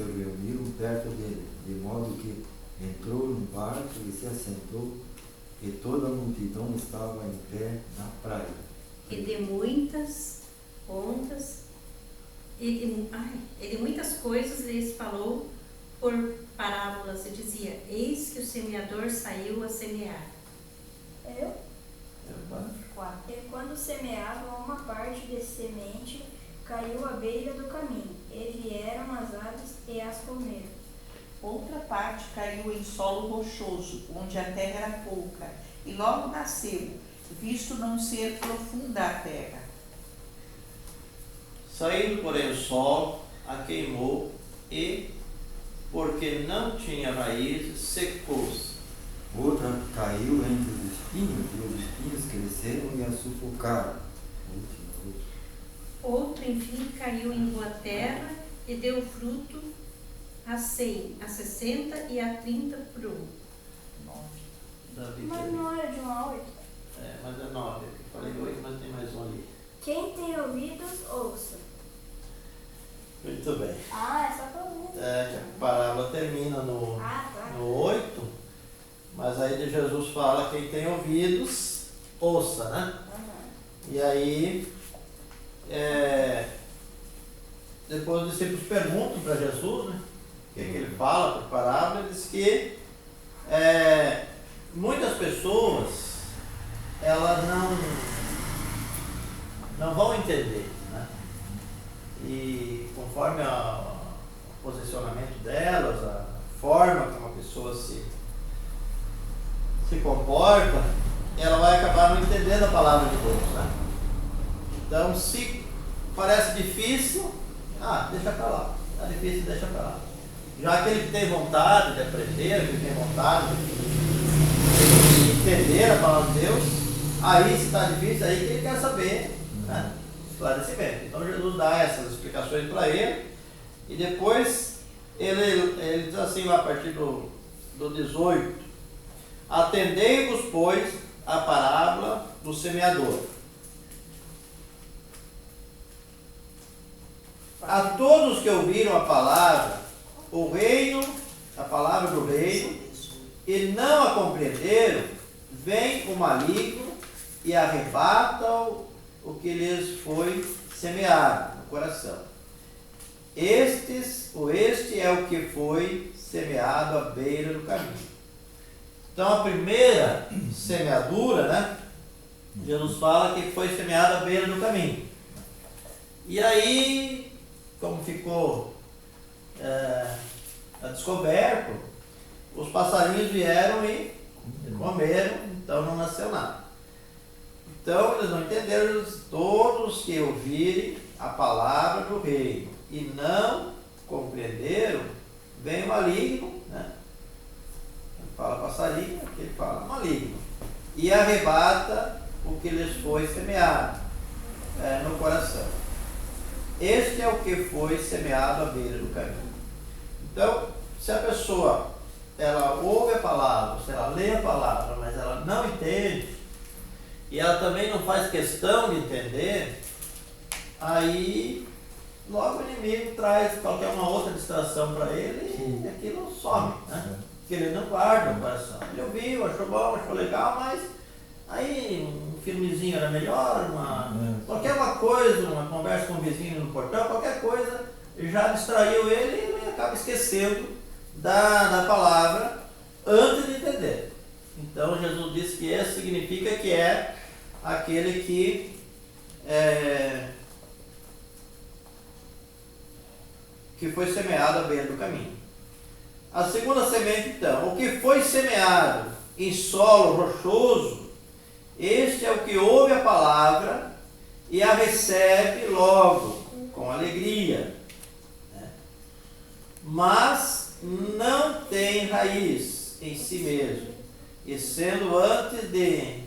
reuniram perto dele, de modo que entrou num barco e se assentou, e toda a multidão estava em pé na praia. E de muitas ondas, e de muitas coisas lhes falou por parábolas e dizia: eis que o semeador saiu a semear. Eu? E quando semeava, uma parte de semente caiu à beira do caminho, e vieram as aves e as comeram. Outra parte caiu em solo rochoso, onde a terra era pouca, e logo nasceu, visto não ser profunda a terra. Saindo, porém, o sol a queimou e, porque não tinha raízes, secou-se. Outra caiu entre os espinhos, e os espinhos cresceram e a sufocaram. Outro, enfim, caiu em boa terra e deu fruto a 100, a 60 e a 30 por um. Davi, Mas não era de 1 a 8? mas é 9. Eu falei 8, mas tem mais um ali. Quem tem ouvidos, ouça. Muito bem. Ah, é só pra ouvir. A parábola termina no 8, mas aí de Jesus fala: quem tem ouvidos, ouça, né? Uhum. E aí, depois os discípulos perguntam para Jesus, né? O que ele fala por parábola. Ele diz que muitas pessoas, elas não vão entender, né? E conforme o posicionamento delas, a forma como a pessoa se comporta, ela vai acabar não entendendo a palavra de Deus, né? Então, se parece difícil, deixa para lá. Está difícil, deixa para lá. Já aquele que tem vontade de aprender, que tem vontade de entender a palavra de Deus, aí, se está difícil, aí que ele quer saber, né? Esclarecimento. Então Jesus dá essas explicações para ele, e depois ele diz assim, a partir do 18: atendei-vos, pois, a parábola do semeador. A todos que ouviram a palavra do reino, e não a compreenderam, vem o maligno e arrebata o que lhes foi semeado no coração. Este é o que foi semeado à beira do caminho. Então, a primeira semeadura, né? Jesus fala que foi semeado à beira do caminho. E aí, como ficou descoberto, os passarinhos vieram e comeram, então não nasceu nada. Então eles não entenderam. Todos que ouvirem a palavra do reino e não compreenderam, vem o maligno, né? Ele fala passarinho, aqui ele fala maligno, e arrebata o que lhes foi semeado no coração. Este é o que foi semeado à beira do caminho. Então, se a pessoa ela ouve a palavra, se ela lê a palavra, mas ela não entende, e ela também não faz questão de entender, aí logo o inimigo traz qualquer uma outra distração para ele e aquilo some, né? Porque ele não guarda o coração. Ele ouviu, achou bom, achou legal, mas aí um filmezinho era melhor, qualquer uma coisa, uma conversa com o vizinho no portão, qualquer coisa já distraiu ele e ele acaba esquecendo da palavra antes de entender. Então Jesus disse que esse significa que é aquele que foi semeado à beira do caminho. A segunda semente, então: o que foi semeado em solo rochoso, este é o que ouve a palavra e a recebe logo, com alegria, né? Mas não tem raiz em si mesmo, e sendo antes de...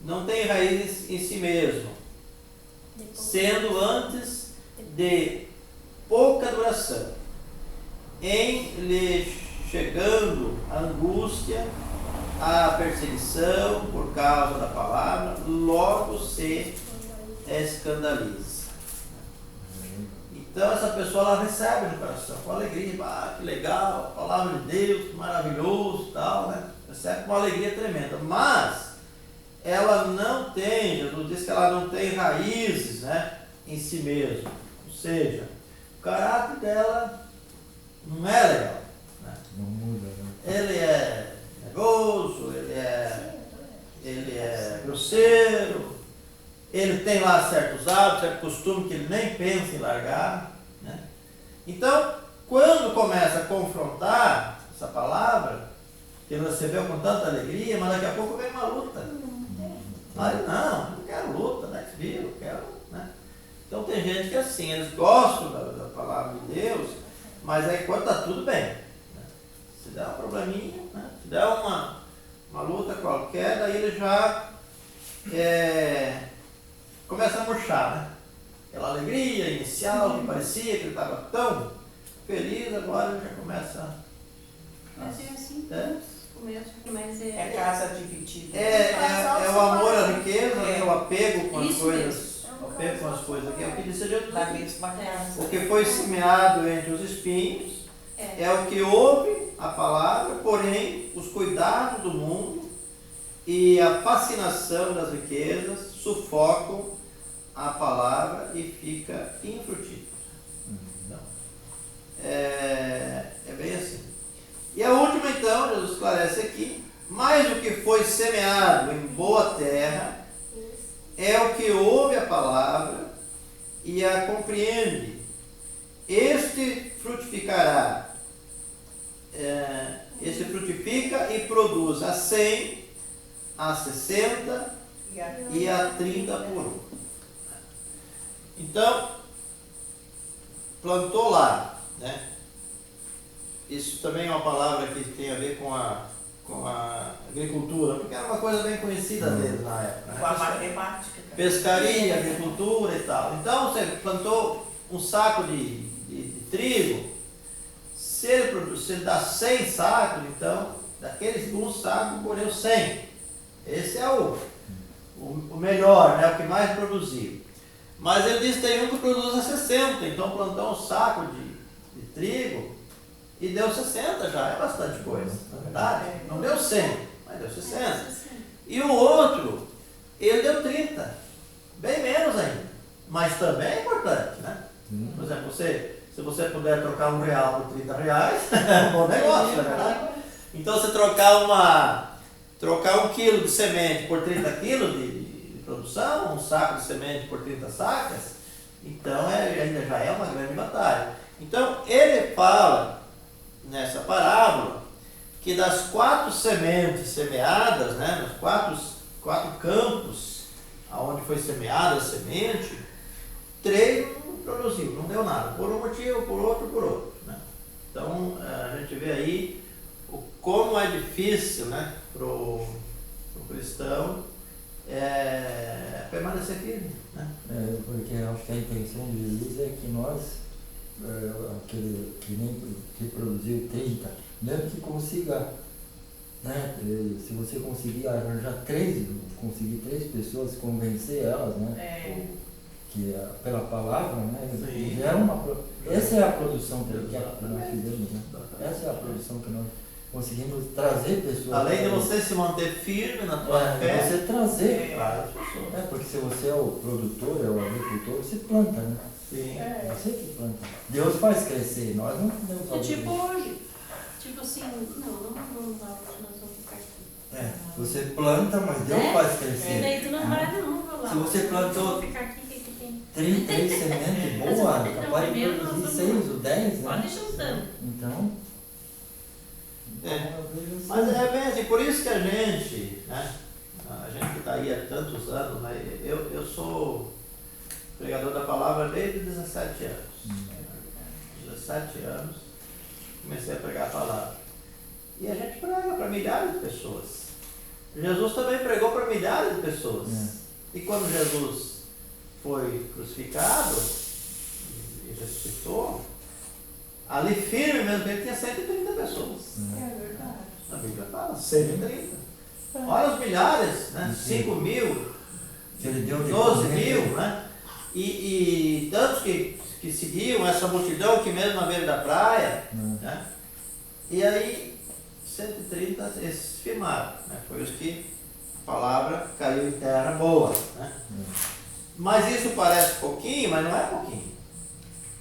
não tem raiz em si mesmo, sendo antes de pouca duração, em lhe chegando a angústia, a perseguição por causa da palavra, logo se escandaliza. Então essa pessoa ela recebe no coração, com alegria, que legal, a palavra de Deus, que maravilhoso e tal, né? Recebe com uma alegria tremenda. Mas ela não tem, Jesus diz que ela não tem raízes, né, em si mesma. Ou seja, o caráter dela não é legal. Né? Não muda, né? Ele é nervoso, ele é grosseiro, ele tem lá certos hábitos, certo costume que ele nem pensa em largar. Né? Então, quando começa a confrontar essa palavra, que ele recebeu com tanta alegria, mas daqui a pouco vem uma luta. Aí, não quero luta, né? Eu quero, né? Então tem gente que assim, eles gostam da palavra de Deus, mas aí quando está tudo bem. Né? Se der um probleminha, né? Se der uma luta qualquer, daí ele já começa a murchar, né? Aquela alegria inicial que parecia que ele estava tão feliz, agora ele já começa Mas é assim, mas É casa dividida. É o amor à riqueza, é o apego com as Isso coisas. O apego com as coisas, que é o que disse Jesus. Da mesma casa. O que foi semeado entre os espinhos é o que ouve a palavra, porém os cuidados do mundo e a fascinação das riquezas sufocam a palavra e fica infrutífero. Então, é bem assim. E a última, então, Jesus esclarece aqui: mas o que foi semeado em boa terra é o que ouve a palavra e a compreende. Este frutificará, este frutifica e produz a 100, a 60 e a 30 por um. Então, plantou lá, né? Isso também é uma palavra que tem a ver com a agricultura, porque era uma coisa bem conhecida deles na época. Né? Com a matemática. Pescaria, agricultura e tal. Então, você plantou um saco de trigo, se ele dá 100 sacos, então, daqueles um saco, colheu 100. Esse é o melhor, né? O que mais produziu. Mas ele diz que tem um que produz a 60, então plantou um saco de trigo e deu 60 já, é bastante coisa, na verdade. Não deu 100, mas deu 60. E o outro, ele deu 30, bem menos ainda, mas também é importante, né? Por exemplo, se você puder trocar R$1 por R$30, é um bom negócio, na verdade. Então, você trocar 1 quilo de semente por 30 quilos de produção, um saco de semente por 30 sacas, então ainda já é uma grande vantagem. Então, ele fala nessa parábola que das 4 sementes semeadas, né, nos 4 campos onde foi semeada a semente, 3 não produziu, não deu nada, por um motivo, por outro. Né? Então a gente vê aí como é difícil, né, para o cristão permanecer firme. Né? Porque acho que a intenção de Jesus é que nós, aquele que produziu 30, mesmo que consiga, né, se você conseguir arranjar 3 pessoas, convencer elas, né, que pela palavra, né, essa é a produção que nós fizemos, né? Essa é a produção que nós conseguimos trazer pessoas. Além de você se manter firme na tua fé, você trazer várias pessoas. porque se você é o produtor, é o agricultor, você planta, né? Sim. Você que planta. Deus faz crescer, nós não podemos É fazer. tipo hoje. Tipo assim, não vamos lá, nós vamos ficar aqui. Você planta, mas Deus faz crescer. Daí tu não vai, não, vou lá. Se você plantou Vou ficar aqui, que tem. 3 sementes boas, capaz de produzir 6 ou 10, né? Pode juntando. Então. Mas é bem assim, por isso que a gente, né, a gente que está aí há tantos anos, né, eu sou pregador da palavra desde 17 anos. 17 anos, comecei a pregar a palavra. E a gente prega para milhares de pessoas. Jesus também pregou para milhares de pessoas. E quando Jesus foi crucificado e ressuscitou, ali firme mesmo, ele tinha 130 pessoas. É verdade. A Bíblia fala, 130. Olha os milhares, né? 5 mil, 12 mil, né? E tantos que que seguiam essa multidão que mesmo na beira da praia, né? E aí 130 esses firmaram, né? Foi os que a palavra caiu em terra boa, né? Mas isso parece pouquinho, mas não é pouquinho.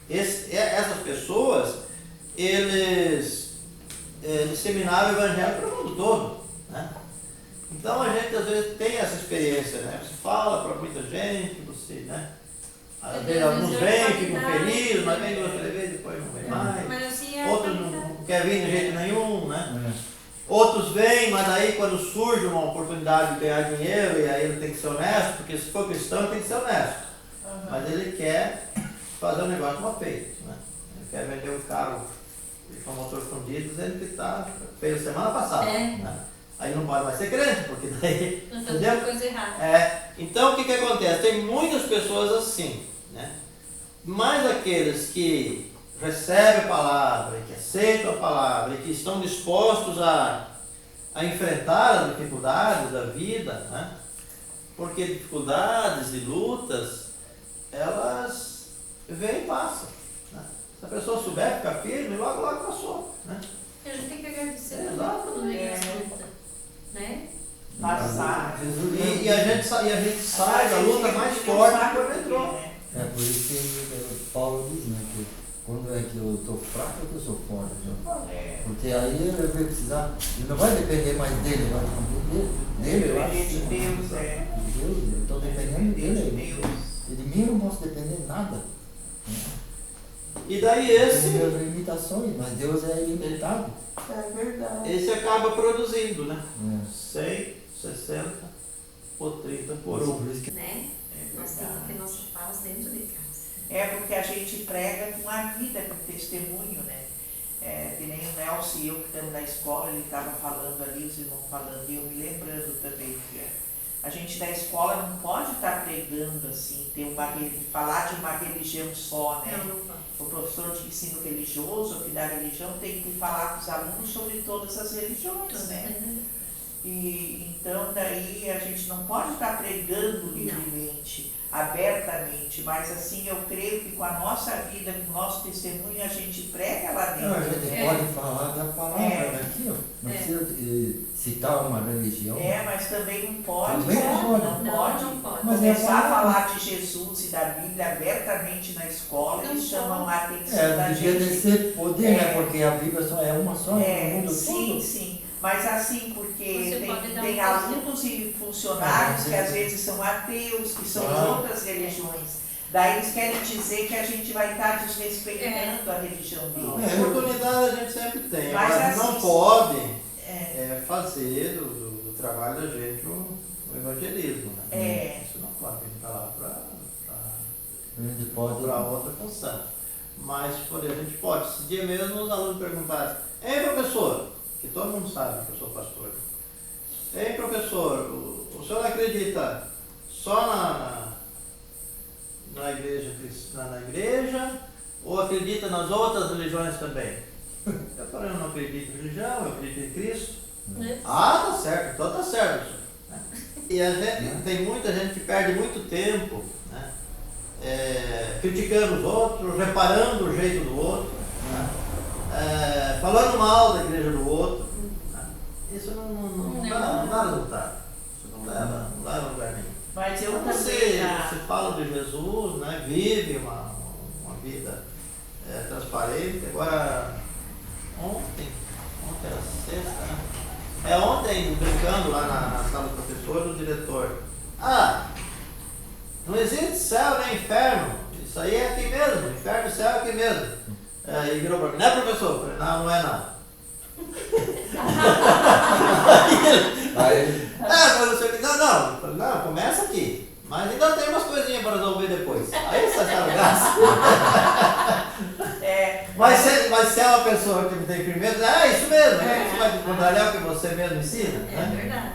Essas pessoas, eles disseminaram o evangelho para o mundo todo, né? Então a gente às vezes tem essa experiência, né? Você fala para muita gente, você, né? Às vezes alguns vêm, ficam felizes, mas vem 2, 3 vezes, depois não vem mais. Mas assim, Outros não querem vir de jeito nenhum, né? Outros vêm, mas aí quando surge uma oportunidade de ganhar dinheiro, e aí ele tem que ser honesto, porque se for cristão ele tem que ser honesto. Mas ele quer fazer um negócio mal feito, né? Ele quer vender um carro com motor fundido, dizendo que fez semana passada. Né? Aí não pode mais ser crente, porque daí... Não está fazendo coisa errada. Então o que acontece? Tem muitas pessoas assim, né? Mas aqueles que recebem a palavra, que aceitam a palavra, e que estão dispostos a enfrentar as dificuldades da vida, né? Porque dificuldades e lutas, elas vêm e passam. Né? Se a pessoa souber ficar firme, logo passou. Né? A gente tem que agradecer Exato. quando vem essa luta, né? Passar. E a gente sai da luta mais forte que quando entrou. É por isso que Paulo diz, né, que quando é que eu estou fraco é que eu sou forte. Né? Porque aí ele vai precisar, ele não vai depender mais dele, vai depender dele, eu acho. De Deus, De Deus, eu estou dependendo dele. E de mim eu não posso depender de nada. E daí Tem minhas limitações, mas Deus é ilimitado. É verdade. Esse acaba produzindo, né? É. 100, 60 ou 30 por Por isso que Né? Nós temos que ter nossa paz dentro de casa. É porque a gente prega com a vida, com testemunho, né? Que nem o Nelson e eu que estamos na escola, ele estava falando ali, os irmãos falando, e eu me lembrando também que a gente da escola não pode estar pregando assim, falar de uma religião só, né? Não pode. O professor de ensino religioso, que da religião, tem que falar com os alunos sobre todas as religiões, né? E então daí a gente não pode estar pregando livremente, abertamente, mas assim eu creio que com a nossa vida, com o nosso testemunho, a gente prega lá dentro. não, a gente pode falar da palavra aqui, ó. Não precisa citar uma religião. Mas também não pode, Também não pode. Não pode. Mas começar a falar de Jesus e da Bíblia abertamente na escola, Não eles chamam a atenção da devia gente. descer poder, né? Porque a Bíblia só é uma só no mundo Sim, todo. sim. Mas assim, porque Você pode dar tem um alunos e funcionários que às vezes são ateus, que são de outras religiões. Daí eles querem dizer que a gente vai estar desrespeitando a religião deles. Oportunidade a gente sempre tem, Mas mas assim, não pode fazer do trabalho da gente o evangelismo. Né? Isso não pode vir lá A gente pode. para outra função. Mas por exemplo, a gente pode. Esse dia mesmo os alunos perguntaram: ei, professor, que todo mundo sabe que eu sou pastor. Ei, professor, o senhor acredita só na igreja cristã, na igreja, ou acredita nas outras religiões também? Eu falei, eu não acredito em religião, eu acredito em Cristo. Ah, tá certo, então tá certo, senhor. E a gente, tem muita gente que perde muito tempo, né, criticando os outros, reparando o jeito do outro, né, falando mal da igreja do outro. Né. Isso não dá resultado. Isso não leva a lugar nenhum. Mas eu Então, também. você fala de Jesus, né, vive uma vida transparente. Agora, ontem era sexta, né? Ontem, brincando lá na sala do professor, o diretor: não existe céu nem inferno, isso aí é aqui mesmo, inferno e céu é aqui mesmo. E virou para mim: não é, professor? Eu falei: não é não. Não, eu falei, não, começa aqui, mas ainda tem umas coisinhas para resolver depois. Aí você sabe graça. Mas se é uma pessoa que me tem firmeza, isso mesmo, você vai contrariar o que você mesmo ensina. É verdade.